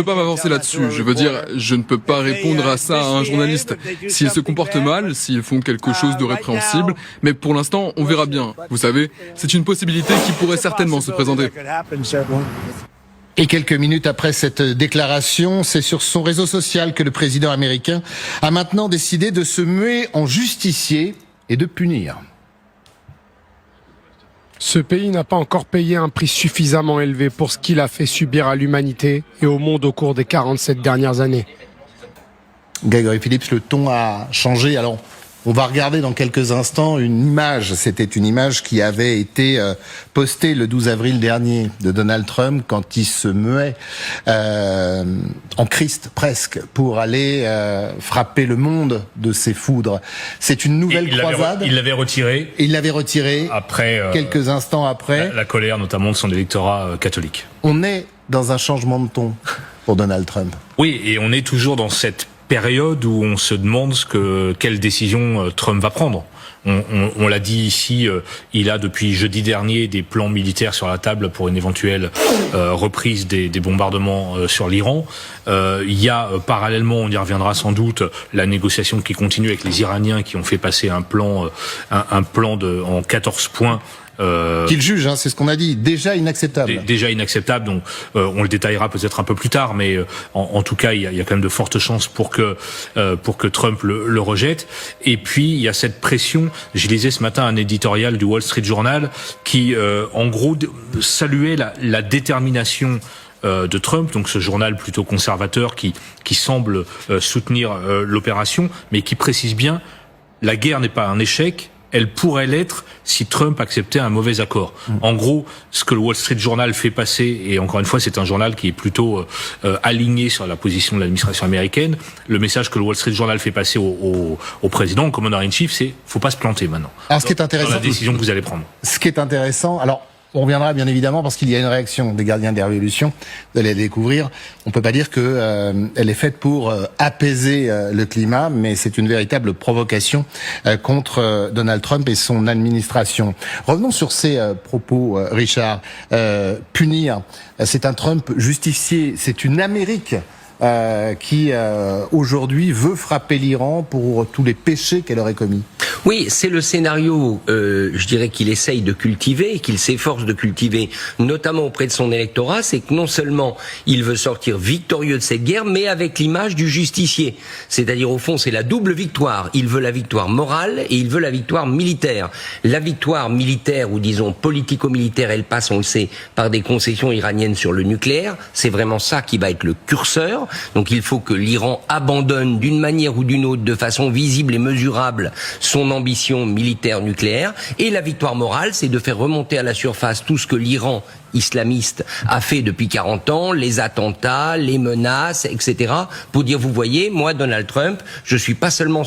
Je ne peux pas m'avancer là-dessus. Je veux dire, je ne peux pas répondre à ça à un journaliste. S'ils se comportent mal, s'ils font quelque chose de répréhensible, mais pour l'instant, on verra bien. Vous savez, c'est une possibilité qui pourrait certainement se présenter. Et quelques minutes après cette déclaration, c'est sur son réseau social que le président américain a maintenant décidé de se muer en justicier et de punir. Ce pays n'a pas encore payé un prix suffisamment élevé pour ce qu'il a fait subir à l'humanité et au monde au cours des 47 dernières années. Grégory Phillips, le ton a changé. Alors, on va regarder dans quelques instants une image. C'était une image qui avait été postée le 12 avril dernier de Donald Trump quand il se muait en Christ presque pour aller frapper le monde de ses foudres. C'est une nouvelle croisade. Il l'avait retiré. Et il l'avait retiré après quelques instants après. La colère notamment de son électorat catholique. On est dans un changement de ton pour Donald Trump. Oui, et on est toujours dans cette période où on se demande quelle décision Trump va prendre. On l'a dit ici, il a depuis jeudi dernier des plans militaires sur la table pour une éventuelle reprise des bombardements sur l'Iran. Il y a parallèlement, on y reviendra sans doute, la négociation qui continue avec les Iraniens qui ont fait passer un plan en 14 points. Qu'il juge, hein, c'est ce qu'on a dit, déjà inacceptable. Déjà inacceptable, donc on le détaillera peut-être un peu plus tard, mais en tout cas, il y a quand même de fortes chances pour que Trump le rejette. Et puis, il y a cette pression. Je lisais ce matin un éditorial du Wall Street Journal qui, en gros, saluait la détermination de Trump, donc ce journal plutôt conservateur qui semble soutenir l'opération, mais qui précise bien, la guerre n'est pas un échec, elle pourrait l'être si Trump acceptait un mauvais accord. En gros, ce que le Wall Street Journal fait passer, et encore une fois, c'est un journal qui est plutôt aligné sur la position de l'administration américaine, le message que le Wall Street Journal fait passer au président, au Commander-in-Chief, c'est « faut pas se planter maintenant ». Alors, ce qui est intéressant, dans la décision que vous allez prendre. Ce qui est intéressant, alors, on reviendra bien évidemment parce qu'il y a une réaction des gardiens des révolutions, vous allez la découvrir. On peut pas dire que elle est faite pour apaiser le climat, mais c'est une véritable provocation contre Donald Trump et son administration. Revenons sur ces propos, Richard. Punir, c'est un Trump justicier, c'est une Amérique qui aujourd'hui veut frapper l'Iran pour tous les péchés qu'elle aurait commis. Oui, c'est le scénario, je dirais qu'il essaye de cultiver, qu'il s'efforce de cultiver, notamment auprès de son électorat, c'est que non seulement il veut sortir victorieux de cette guerre, mais avec l'image du justicier. C'est-à-dire, au fond, c'est la double victoire. Il veut la victoire morale et il veut la victoire militaire. La victoire militaire, ou disons politico-militaire, elle passe, on le sait, par des concessions iraniennes sur le nucléaire. C'est vraiment ça qui va être le curseur. Donc il faut que l'Iran abandonne d'une manière ou d'une autre, de façon visible et mesurable, son ambition militaire nucléaire. Et la victoire morale, c'est de faire remonter à la surface tout ce que l'Iran islamiste a fait depuis 40 ans, les attentats, les menaces, etc. pour dire, vous voyez, moi, Donald Trump, je suis pas seulement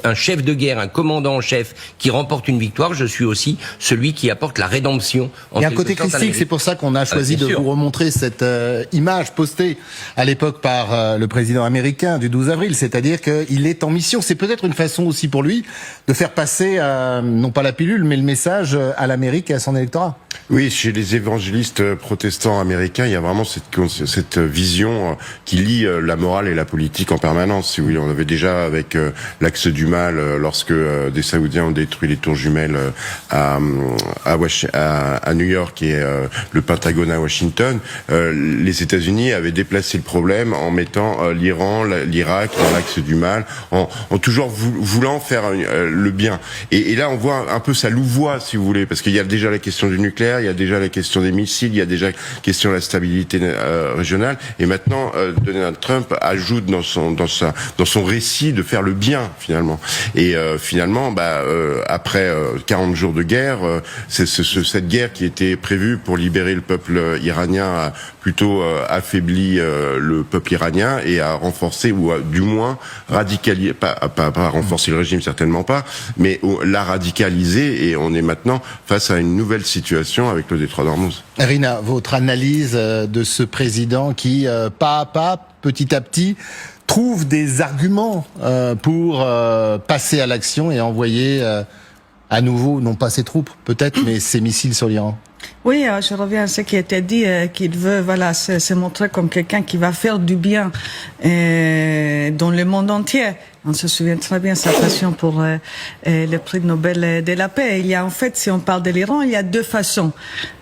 un chef de guerre, un commandant en chef qui remporte une victoire, je suis aussi celui qui apporte la rédemption. Il y a un côté christique, c'est pour ça qu'on a choisi de vous remontrer cette image postée à l'époque par le président américain du 12 avril, c'est-à-dire qu'il est en mission. C'est peut-être une façon aussi pour lui de faire passer, non pas la pilule, mais le message à l'Amérique et à son électorat. Oui, chez les évangélistes protestants américains, il y a vraiment cette vision qui lie la morale et la politique en permanence. Si vous voulez, on avait déjà avec l'axe du mal, lorsque des Saoudiens ont détruit les tours jumelles à New York et le Pentagone à Washington, les États-Unis avaient déplacé le problème en mettant l'Iran, l'Irak dans l'axe du mal, en toujours voulant faire le bien. Et là, on voit un peu sa louvoie, si vous voulez, parce qu'il y a déjà la question du nucléaire, il y a déjà la question des missiles, il y a déjà la question de la stabilité régionale, et maintenant Donald Trump ajoute dans son récit de faire le bien finalement. Et finalement, après 40 jours de guerre, cette guerre qui était prévue pour libérer le peuple iranien a plutôt affaibli le peuple iranien et a renforcé, ou du moins radicalisé, pas renforcer le régime, certainement pas, mais l'a radicalisé, et on est maintenant face à une nouvelle situation avec le détroit d'Ormuz. Rina, votre analyse de ce président qui, pas à pas, petit à petit, trouve des arguments pour passer à l'action et envoyer à nouveau, non pas ses troupes peut-être, mais ses missiles sur l'Iran. Oui, je reviens à ce qui a été dit, qu'il veut se montrer comme quelqu'un qui va faire du bien dans le monde entier. On se souvient très bien de sa passion pour le prix Nobel de la paix. Il y a en fait, si on parle de l'Iran, il y a deux façons.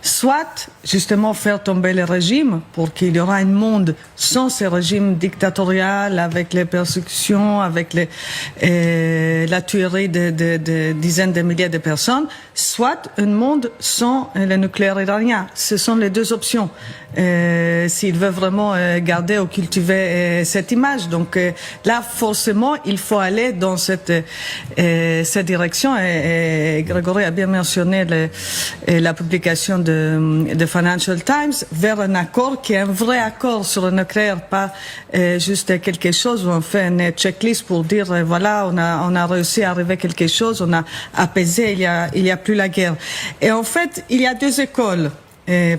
Soit, justement, faire tomber le régime pour qu'il y aura un monde sans ce régime dictatorial, avec les persécutions, avec la tuerie de dizaines de milliers de personnes. Soit un monde sans le nucléaire iranien. Ce sont les deux options. S'il veut vraiment garder ou cultiver cette image. Donc là, forcément, il faut aller dans cette direction. Et Grégory a bien mentionné la publication de Financial Times vers un accord qui est un vrai accord sur le nucléaire, pas juste quelque chose où on fait une checklist pour dire voilà, on a réussi à arriver à quelque chose, on a apaisé, il y a plus la guerre. Et en fait, il y a deux écoles.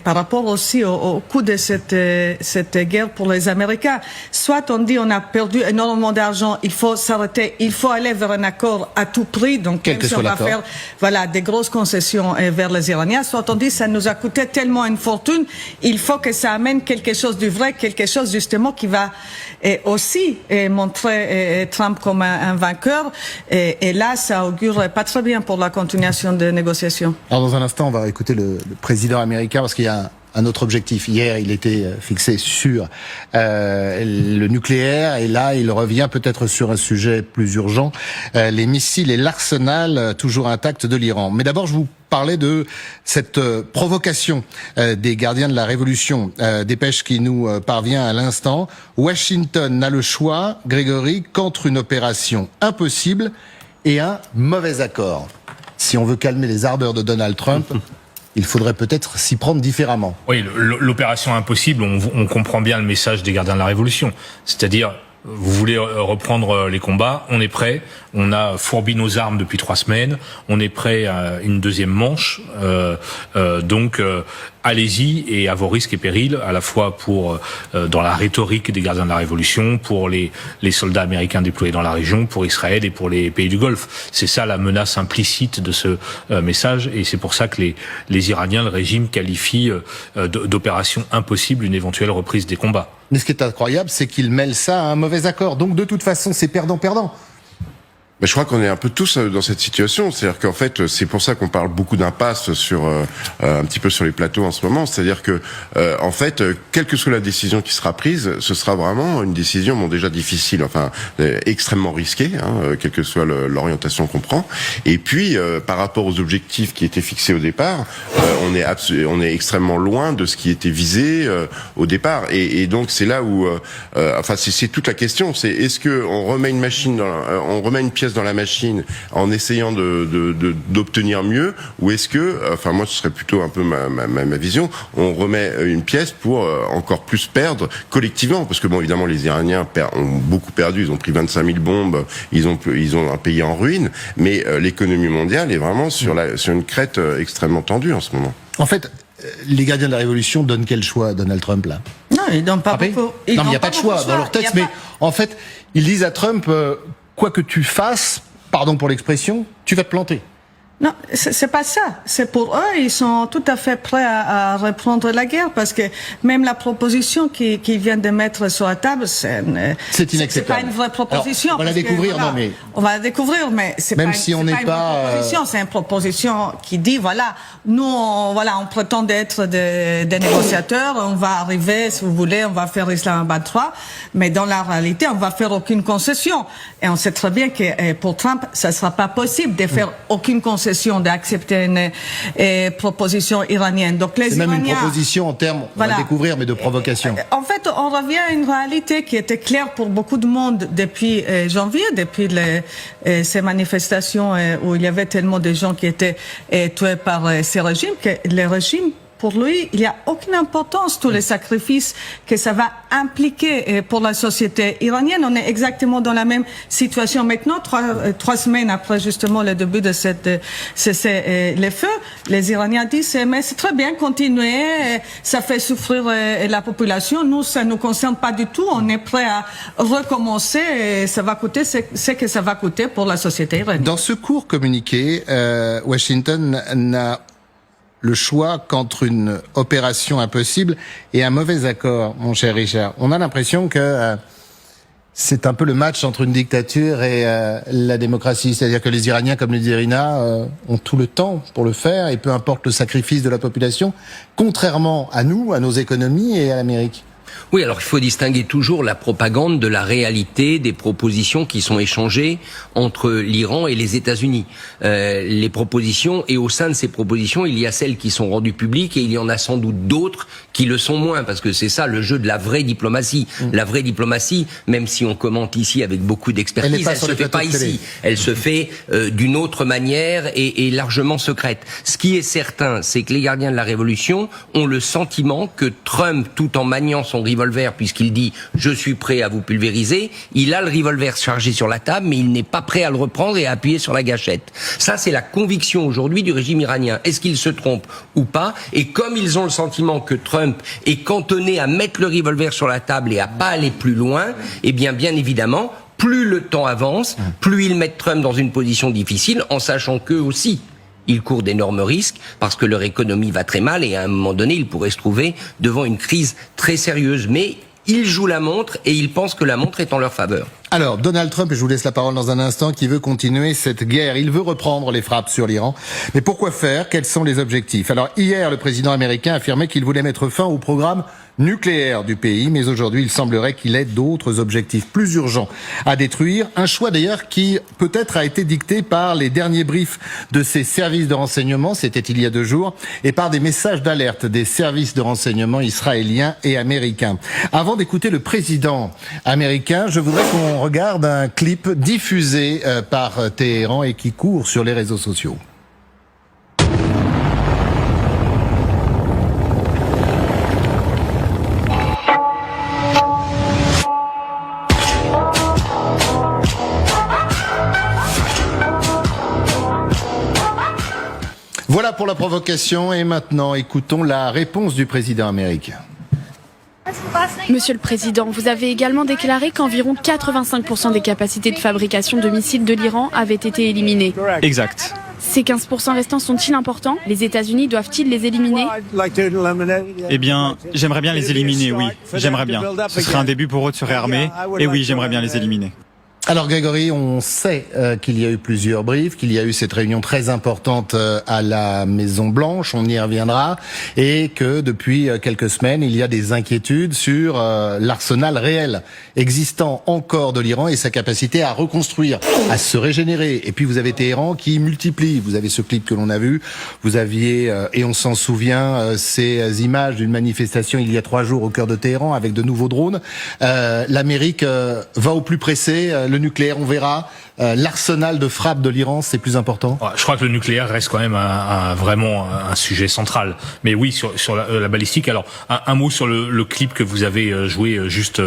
Par rapport aussi au coût de cette guerre pour les Américains. Soit on dit on a perdu énormément d'argent, il faut s'arrêter, il faut aller vers un accord à tout prix, donc même si on va faire des grosses concessions vers les Iraniens, soit on dit ça nous a coûté tellement une fortune, il faut que ça amène quelque chose de vrai, quelque chose justement qui va aussi montrer Trump comme un vainqueur, et là ça augure pas très bien pour la continuation des négociations. Alors dans un instant on va écouter le président américain parce qu'il y a un autre objectif. Hier, il était fixé sur le nucléaire et là, il revient peut-être sur un sujet plus urgent, les missiles et l'arsenal toujours intact de l'Iran. Mais d'abord, je vous parlais de cette provocation des gardiens de la révolution, dépêche qui nous parvient à l'instant. Washington n'a le choix, Grégory, qu'entre une opération impossible et un mauvais accord. Si on veut calmer les ardeurs de Donald Trump, il faudrait peut-être s'y prendre différemment. Oui, l'opération impossible, on comprend bien le message des gardiens de la Révolution. C'est-à-dire, vous voulez reprendre les combats, on est prêt, on a fourbi nos armes depuis 3 semaines, on est prêt à une deuxième manche, donc allez-y et à vos risques et périls, à la fois pour dans la rhétorique des gardiens de la Révolution, pour les soldats américains déployés dans la région, pour Israël et pour les pays du Golfe. C'est ça la menace implicite de ce message, et c'est pour ça que les Iraniens, le régime, qualifient d'opération impossible une éventuelle reprise des combats. Mais ce qui est incroyable, c'est qu'ils mêlent ça à un mauvais accord. Donc de toute façon, c'est perdant-perdant. Mais je crois qu'on est un peu tous dans cette situation. C'est-à-dire qu'en fait, c'est pour ça qu'on parle beaucoup d'impasse sur un petit peu sur les plateaux en ce moment. C'est-à-dire que en fait, quelle que soit la décision qui sera prise, ce sera vraiment une décision déjà difficile, enfin extrêmement risquée, quelle que soit l'orientation qu'on prend. Et puis par rapport aux objectifs qui étaient fixés au départ, on est extrêmement loin de ce qui était visé au départ. Et donc c'est là où, enfin c'est toute la question. C'est est-ce que on remet une machine, on remet une pièce dans la machine en essayant d'obtenir mieux, ou est-ce que, enfin moi ce serait plutôt un peu ma vision, on remet une pièce pour encore plus perdre collectivement, parce que bon évidemment les Iraniens ont beaucoup perdu, ils ont pris 25 000 bombes, ils ont un pays en ruine, mais l'économie mondiale est vraiment sur une crête extrêmement tendue en ce moment. En fait, les gardiens de la révolution donnent quel choix à Donald Trump là? Non, ils donnent pas beaucoup. Non, mais il n'y a pas de choix dans leur texte, mais en fait, ils disent à Trump quoi que tu fasses, pardon pour l'expression, tu vas te planter. Non, c'est pas ça. C'est pour eux, ils sont tout à fait prêts à reprendre la guerre, parce que même la proposition qu'ils viennent de mettre sur la table, c'est inacceptable. C'est pas une vraie proposition. Alors, on va la découvrir, voilà, non mais. On va la découvrir, mais c'est même pas, si on n'est pas. C'est une proposition qui dit voilà, nous on prétend être des négociateurs, on va arriver, si vous voulez, on va faire Islamabad 3, mais dans la réalité, on va faire aucune concession. Et on sait très bien que pour Trump, ça sera pas possible de faire aucune concession, d'accepter une proposition iranienne. Donc les Iraniens, même une proposition en termes, on va découvrir, mais de provocation. En fait, on revient à une réalité qui était claire pour beaucoup de monde depuis janvier, depuis ces manifestations où il y avait tellement de gens qui étaient tués par ces régimes, que les régimes, pour lui, il n'y a aucune importance, tous les sacrifices que ça va impliquer pour la société iranienne. On est exactement dans la même situation maintenant, trois semaines après justement le début de les feux. Les Iraniens disent, mais c'est très bien, continuer, ça fait souffrir la population. Nous, ça nous concerne pas du tout. On est prêt à recommencer et ça va coûter ce que ça va coûter pour la société iranienne. Dans ce court communiqué, Washington n'a le choix qu'entre une opération impossible et un mauvais accord, mon cher Richard. On a l'impression que c'est un peu le match entre une dictature et la démocratie. C'est-à-dire que les Iraniens, comme le dit Irina, ont tout le temps pour le faire, et peu importe le sacrifice de la population, contrairement à nous, à nos économies et à l'Amérique. Oui, alors il faut distinguer toujours la propagande de la réalité des propositions qui sont échangées entre l'Iran et les États-Unis. Les propositions, et au sein de ces propositions, il y a celles qui sont rendues publiques et il y en a sans doute d'autres qui le sont moins, parce que c'est ça le jeu de la vraie diplomatie. La vraie diplomatie, même si on commente ici avec beaucoup d'expertise, elle se fait pas ici. Elle se fait d'une autre manière et largement secrète. Ce qui est certain, c'est que les gardiens de la révolution ont le sentiment que Trump, tout en maniant son revolver, puisqu'il dit « je suis prêt à vous pulvériser », il a le revolver chargé sur la table, mais il n'est pas prêt à le reprendre et à appuyer sur la gâchette. Ça, c'est la conviction aujourd'hui du régime iranien. Est-ce qu'il se trompe ou pas? Et comme ils ont le sentiment que Trump est cantonné à mettre le revolver sur la table et à pas aller plus loin, eh bien évidemment, plus le temps avance, plus ils mettent Trump dans une position difficile, en sachant qu'eux aussi, ils courent d'énormes risques parce que leur économie va très mal et à un moment donné, ils pourraient se trouver devant une crise très sérieuse. Mais ils jouent la montre et ils pensent que la montre est en leur faveur. Alors, Donald Trump, et je vous laisse la parole dans un instant, qui veut continuer cette guerre. Il veut reprendre les frappes sur l'Iran. Mais pourquoi faire? Quels sont les objectifs? Alors, hier, le président américain affirmait qu'il voulait mettre fin au programme nucléaire du pays, mais aujourd'hui, il semblerait qu'il ait d'autres objectifs plus urgents à détruire. Un choix d'ailleurs qui peut-être a été dicté par les derniers briefs de ses services de renseignement, c'était il y a 2 jours, et par des messages d'alerte des services de renseignement israéliens et américains. Avant d'écouter le président américain, je voudrais qu'on regarde un clip diffusé par Téhéran et qui court sur les réseaux sociaux. Voilà pour la provocation et maintenant écoutons la réponse du président américain. Monsieur le Président, vous avez également déclaré qu'environ 85% des capacités de fabrication de missiles de l'Iran avaient été éliminées. Exact. Ces 15% restants sont-ils importants? Les États-Unis doivent-ils les éliminer? Eh bien, j'aimerais bien les éliminer, oui. J'aimerais bien. Ce serait un début pour eux de se réarmer. Et oui, j'aimerais bien les éliminer. Alors Grégory, on sait qu'il y a eu plusieurs briefs, qu'il y a eu cette réunion très importante à la Maison Blanche, on y reviendra, et que depuis quelques semaines, il y a des inquiétudes sur l'arsenal réel existant encore de l'Iran et sa capacité à reconstruire, à se régénérer. Et puis vous avez Téhéran qui multiplie, vous avez ce clip que l'on a vu, vous aviez, et on s'en souvient, ces images d'une manifestation il y a 3 jours au cœur de Téhéran avec de nouveaux drones. L'Amérique va au plus pressé, le nucléaire, on verra. L'arsenal de frappe de l'Iran, c'est plus important. Je crois que le nucléaire reste quand même vraiment un sujet central. Mais oui, sur la balistique. Alors, un mot sur le clip que vous avez joué juste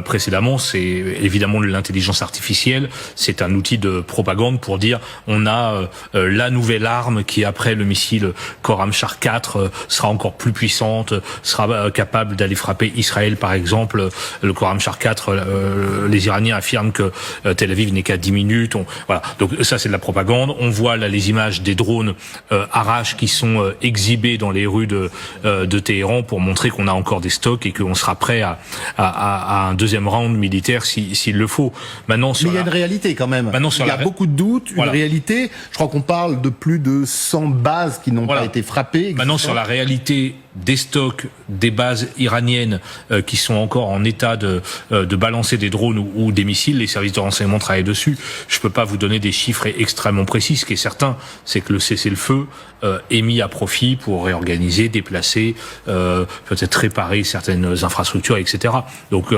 précédemment. C'est évidemment de l'intelligence artificielle. C'est un outil de propagande pour dire on a la nouvelle arme qui, après le missile Khorramshahr 4, sera encore plus puissante, sera capable d'aller frapper Israël, par exemple. Le Khorramshahr 4, les Iraniens affirment que Tel Aviv n'est qu'à 10 minutes. Voilà. Donc ça, c'est de la propagande. On voit là les images des drones Arash qui sont exhibés dans les rues de Téhéran pour montrer qu'on a encore des stocks et qu'on sera prêt à un deuxième round militaire s'il le faut. Maintenant, mais il y a une réalité quand même. Il y a beaucoup de doutes, une réalité. Je crois qu'on parle de plus de 100 bases qui n'ont pas été frappées. Maintenant, sur la réalité des stocks, des bases iraniennes qui sont encore en état de balancer des drones ou des missiles, les services de renseignement travaillent dessus. Je peux pas vous donner des chiffres extrêmement précis. Ce qui est certain, c'est que le cessez-le-feu est mis à profit pour réorganiser, déplacer, peut-être réparer certaines infrastructures, etc. Donc,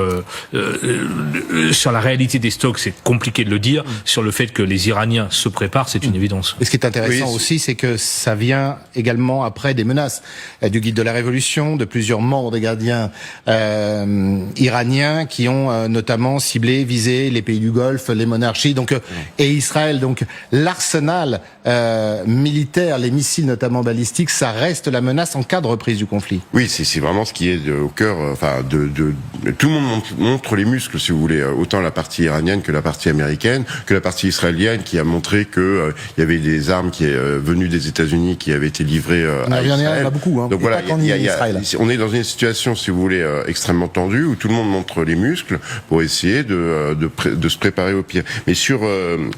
sur la réalité des stocks, c'est compliqué de le dire. Sur le fait que les Iraniens se préparent, c'est une évidence. Et ce qui est intéressant aussi, c'est que ça vient également après des menaces du guide de la révolution, de plusieurs membres des gardiens iraniens qui ont notamment ciblé, visé les pays du Golfe, les monarchies, donc et Israël. Donc l'arsenal militaire, les missiles notamment balistiques, ça reste la menace en cas de reprise du conflit. Oui, c'est vraiment ce qui est au cœur. Enfin, tout le monde montre les muscles, si vous voulez, autant la partie iranienne que la partie américaine, que la partie israélienne, qui a montré que il y avait des armes qui venues des États-Unis qui avaient été livrées à Israël. Il y en a beaucoup. Hein. Donc voilà, on est dans une situation, si vous voulez, extrêmement tendue où tout le monde montre les muscles pour essayer de se préparer au pire. Mais sur le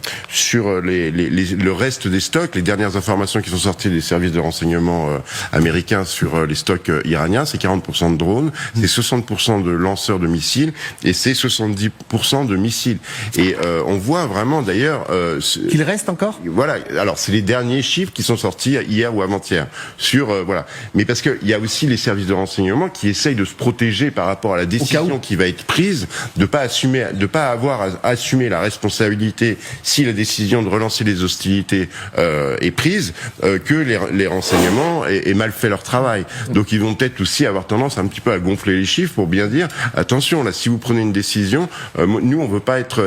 reste des stocks, les dernières informations qui sont sorties des services de renseignement américains sur les stocks iraniens, c'est 40% de drones, c'est 60% de lanceurs de missiles et c'est 70% de missiles. Et on voit vraiment d'ailleurs qu'il reste encore. Voilà. Alors c'est les derniers chiffres qui sont sortis hier ou avant-hier sur voilà. Mais parce que il y a aussi les services de renseignement qui essayent de se protéger par rapport à la décision qui va être prise, de pas avoir à assumer la responsabilité si la décision de relancer les hostilités est prise, que les renseignements aient mal fait leur travail. Donc ils vont peut-être aussi avoir tendance un petit peu à gonfler les chiffres pour bien dire attention là, si vous prenez une décision, nous on veut pas être